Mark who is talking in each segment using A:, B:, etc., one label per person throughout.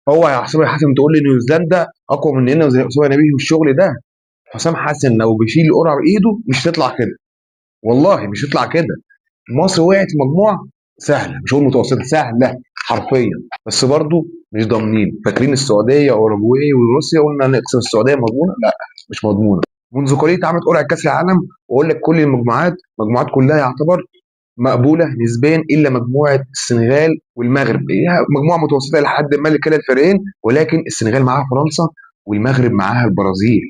A: هو يا حسام حسن تقول لي نيوزيلندا اقوى مننا زي اسامه نبيه والشغل ده؟ حسام حسن لو بيشيل القرعه بايده مش هتطلع كده، والله مش هتطلع كده. مصر وقعت في مجموعه سهله، مش هقول متوسطه، سهله حرفيا. بس برضو مش ضامنين. فاكرين السعوديه واوروجواي وروسيا قلنا نكسب السعوديه مضمونه؟ لا، مش مضمونه. منذ قليل اتعملت قرعه كاس العالم، واقول لك كل المجموعات كلها يعتبر مقبوله نسبيا الا مجموعه السنغال والمغرب، هي مجموعه متوسطه لحد ما لكلا الفريقين، ولكن السنغال معاها فرنسا والمغرب معاها البرازيل،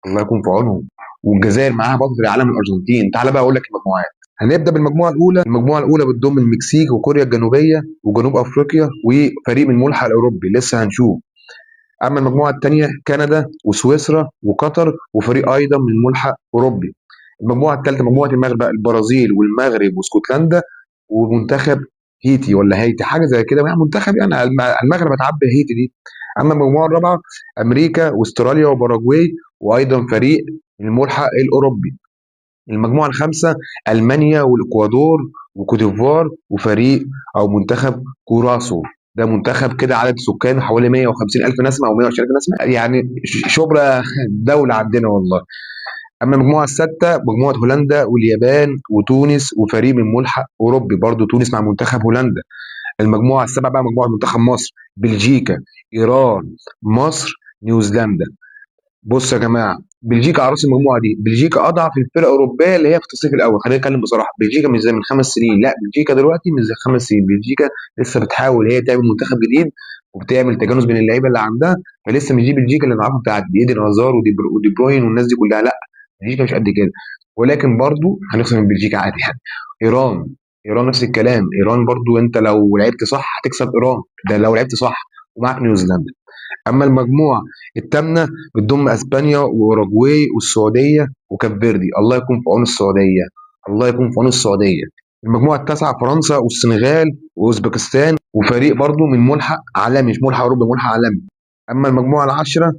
A: الله يكون في عونهم. والجزائر معاها بطل العالم الارجنتين. تعال بقى اقول لك المجموعات. هنبدا بالمجموعه الاولى. المجموعه الاولى بتضم المكسيك وكوريا الجنوبيه وجنوب افريقيا وفريق من الملحق الاوروبي لسه هنشوف. اما المجموعه الثانيه كندا وسويسرا وقطر وفريق ايضا من ملحق اوروبي. المجموعه الثالثه مجموعه المغرب بقى، البرازيل والمغرب واسكتلندا ومنتخب هيتي ولا هيتي حاجه زي كده، يعني منتخب يعني المغرب هتعبي هيتي دي. اما المجموعه الرابعه امريكا واستراليا وباراجواي وايضا فريق من الملحق الاوروبي. المجموعه الخامسه المانيا والاكوادور وكوتيفوار وفريق او منتخب كوراسو. ده منتخب كده عدد سكانه حوالي 150 الف نسمه او 120 الف نسمه، يعني شبرا دوله عندنا والله. اما المجموعه السادسه مجموعه هولندا واليابان وتونس وفريق من ملحق اوروبي، برضو تونس مع منتخب هولندا. المجموعه السابعه بقى مجموعه منتخب مصر، بلجيكا، ايران، مصر، نيوزيلندا. بص يا جماعه، بلجيكا على راس المجموعه دي. بلجيكا اضعف الفرق الاوروبيه اللي هي في التصنيف الاول، خلينا نتكلم بصراحه. بلجيكا مش زي من 5 سنين، لا بلجيكا دلوقتي مش زي 5 سنين. بلجيكا لسه بتحاول هي تعمل منتخب جديد وبتعمل تجانس بين اللعيبه اللي عندها، فلسه مش دي بلجيكا اللي نعرفها بتاعت ايدن هازار ودي بروين والناس دي كلها، لا. بلجيكا مش قد كده، ولكن برضو هنخسر من بلجيكا عادي يعني. ايران، ايران نفس الكلام. ايران برضو انت لو لعبت صح هتكسب ايران، ده لو لعبت صح. ومعاك نيوزيلندا. اما المجموعه الثامنه بتضم اسبانيا واوروجواي والسعوديه وكاب فيردي، الله يكون في عون السعوديه، الله يكون في عون السعوديه. المجموعه التاسعه فرنسا والسنغال واوزبكستان وفريق برضو من ملحق عالمي، مش ملحق اوروبي، ملحق عالمي. اما المجموعه العاشره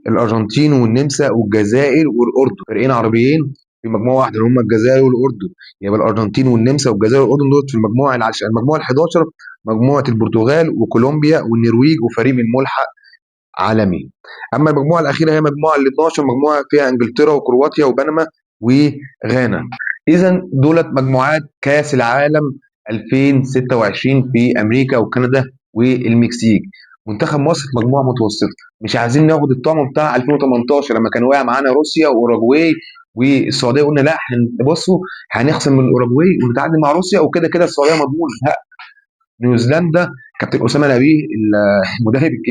A: الارجنتين والنمسا والجزائر والاردن، فريقين عربيين في مجموعه واحده اللي هم الجزائر والاردن. يبقى الارجنتين والنمسا والجزائر والاردن دول في المجموعه العاشره. المجموعه ال11 مجموعه البرتغال وكولومبيا والنرويج وفريق من ملحق عالمي. اما المجموعه الاخيره هي مجموعه ال 12، مجموعه فيها انجلترا وكرواتيا وبنما وغانا. اذا دولت مجموعات كاس العالم 2026 في امريكا وكندا والمكسيك. منتخب مصر في مجموعه متوسطه، مش عايزين ناخد الطعم بتاع 2018 لما كان واقع معانا روسيا واوروجواي والسعوديه، قلنا لا بصوا هنخسر من الاوروجواي ونتعادل مع روسيا وكده كده السعوديه مضمونه. لا، نيوزيلندا كابتن اسامه نبيه المدرب